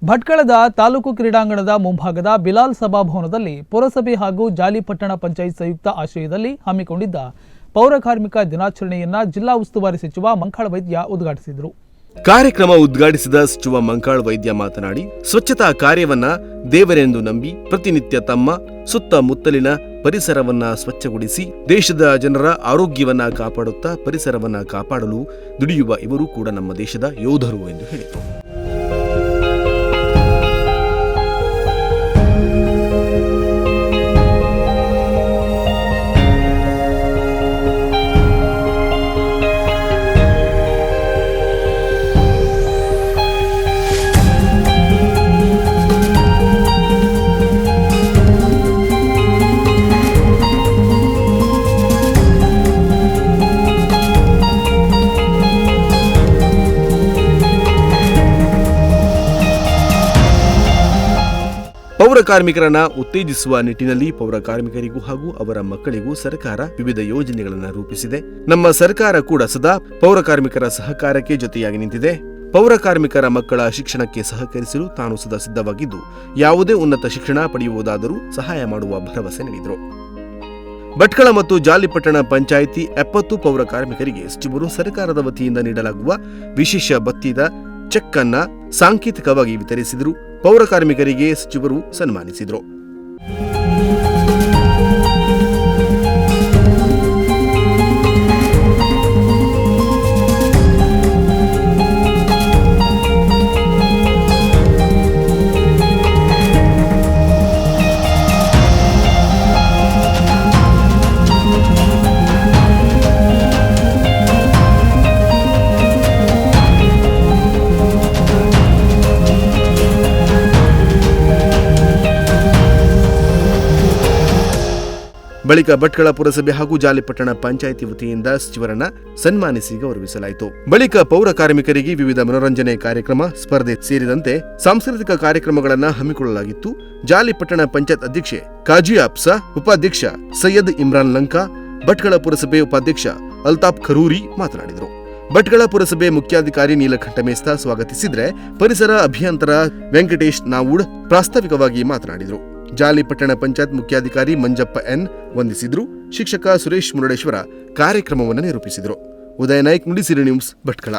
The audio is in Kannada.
ಭಟ್ಕಳದ ತಾಲೂಕು ಕ್ರೀಡಾಂಗಣದ ಮುಂಭಾಗದ ಬಿಲಾಲ್ ಸಭಾಭವನದಲ್ಲಿ ಪುರಸಭೆ ಹಾಗೂ ಜಾಲಿಪಟ್ಟಣ ಪಂಚಾಯತ್ ಸಂಯುಕ್ತ ಆಶ್ರಯದಲ್ಲಿ ಹಮ್ಮಿಕೊಂಡಿದ್ದ ಪೌರಕಾರ್ಮಿಕ ದಿನಾಚರಣೆಯನ್ನ ಜಿಲ್ಲಾ ಉಸ್ತುವಾರಿ ಸಚಿವ ಮಂಕಾಳ ವೈದ್ಯ ಉದ್ಘಾಟಿಸಿದರು. ಕಾರ್ಯಕ್ರಮ ಉದ್ಘಾಟಿಸಿದ ಸಚಿವ ಮಂಕಾಳ ವೈದ್ಯ ಮಾತನಾಡಿ, ಸ್ವಚ್ಛತಾ ಕಾರ್ಯವನ್ನ ದೇವರೆಂದು ನಂಬಿ ಪ್ರತಿನಿತ್ಯ ತಮ್ಮ ಸುತ್ತಮುತ್ತಲಿನ ಪರಿಸರವನ್ನ ಸ್ವಚ್ಛಗೊಳಿಸಿ ದೇಶದ ಜನರ ಆರೋಗ್ಯವನ್ನ ಕಾಪಾಡುತ್ತಾ ಪರಿಸರವನ್ನ ಕಾಪಾಡಲು ದುಡಿಯುವ ಇವರು ಕೂಡ ನಮ್ಮ ದೇಶದ ಯೋಧರು ಎಂದು ಹೇಳಿದರು. ಪೌರ ಕಾರ್ಮಿಕರನ್ನ ಉತ್ತೇಜಿಸುವ ನಿಟ್ಟಿನಲ್ಲಿ ಪೌರ ಕಾರ್ಮಿಕರಿಗೂ ಹಾಗೂ ಅವರ ಮಕ್ಕಳಿಗೂ ಸರ್ಕಾರ ವಿವಿಧ ಯೋಜನೆಗಳನ್ನು ರೂಪಿಸಿದೆ. ನಮ್ಮ ಸರ್ಕಾರ ಕೂಡ ಸದಾ ಪೌರ ಕಾರ್ಮಿಕರ ಸಹಕಾರಕ್ಕೆ ಜೊತೆಯಾಗಿ ನಿಂತಿದೆ. ಪೌರ ಕಾರ್ಮಿಕರ ಮಕ್ಕಳ ಶಿಕ್ಷಣಕ್ಕೆ ಸಹಕರಿಸಲು ತಾನು ಸದಾ ಸಿದ್ಧವಾಗಿದ್ದು ಯಾವುದೇ ಉನ್ನತ ಶಿಕ್ಷಣ ಪಡೆಯುವುದಾದರೂ ಸಹಾಯ ಮಾಡುವ ಭರವಸೆ ನೀಡಿದರು. ಭಟ್ಕಳ ಮತ್ತು ಜಾಲಿಪಟ್ಟಣ ಪಂಚಾಯಿತಿ 70 ಪೌರ ಕಾರ್ಮಿಕರಿಗೆ ಸಚಿವರು ಸರ್ಕಾರದ ವತಿಯಿಂದ ನೀಡಲಾಗುವ ವಿಶೇಷ ಭತ್ಯದ ಚೆಕ್ ಅನ್ನ ಸಾಂಕೇತಿಕವಾಗಿ ವಿತರಿಸಿದರು. ಪೌರ ಕಾರ್ಮಿಕರಿಗೆ ಸಚಿವರು ಸನ್ಮಾನಿಸಿದರು. ಬಳಿಕ ಭಟ್ಕಳ ಪುರಸಭೆ ಹಾಗೂ ಜಾಲಿಪಟ್ಟಣ ಪಂಚಾಯಿತಿ ವತಿಯಿಂದ ಸಚಿವರನ್ನ ಸನ್ಮಾನಿಸಿ ಗೌರವಿಸಲಾಯಿತು. ಬಳಿಕ ಪೌರ ಕಾರ್ಮಿಕರಿಗೆ ವಿವಿಧ ಮನೋರಂಜನೆ ಕಾರ್ಯಕ್ರಮ, ಸ್ಪರ್ಧೆ ಸೇರಿದಂತೆ ಸಾಂಸ್ಕೃತಿಕ ಕಾರ್ಯಕ್ರಮಗಳನ್ನು ಹಮ್ಮಿಕೊಳ್ಳಲಾಗಿತ್ತು. ಜಾಲಿಪಟ್ಟಣ ಪಂಚಾಯತ್ ಅಧ್ಯಕ್ಷೆ ಕಾಜಿ ಅಪ್ಸಾ, ಉಪಾಧ್ಯಕ್ಷ ಸೈಯದ್ ಇಮ್ರಾನ್ ಲಂಕಾ, ಭಟ್ಕಳ ಪುರಸಭೆ ಉಪಾಧ್ಯಕ್ಷ ಅಲ್ತಾಫ್ ಖರೂರಿ ಮಾತನಾಡಿದರು. ಭಟ್ಕಳ ಪುರಸಭೆ ಮುಖ್ಯಾಧಿಕಾರಿ ನೀಲಕಂಠ ಮೇಸ್ತಾ ಸ್ವಾಗತಿಸಿದ್ರೆ, ಪರಿಸರ ಅಭಿಯಂತರ ವೆಂಕಟೇಶ್ ನಾವೂಡ್ ಪ್ರಾಸ್ತಾವಿಕವಾಗಿ ಮಾತನಾಡಿದರು. ಜಾಲಿಪಟ್ಟಣ ಪಂಚಾಯತ್ ಮುಖ್ಯಾಧಿಕಾರಿ ಮಂಜಪ್ಪ ಎನ್ ವಂದಿಸಿದ್ರು. ಶಿಕ್ಷಕ ಸುರೇಶ್ ಮುರುಡೇಶ್ವರ ಕಾರ್ಯಕ್ರಮವನ್ನು ನಿರೂಪಿಸಿದರು. ಉದಯ ನಾಯ್ಕ್, ನುಡಿಸಿರಿ ನ್ಯೂಸ್, ಭಟ್ಕಳ.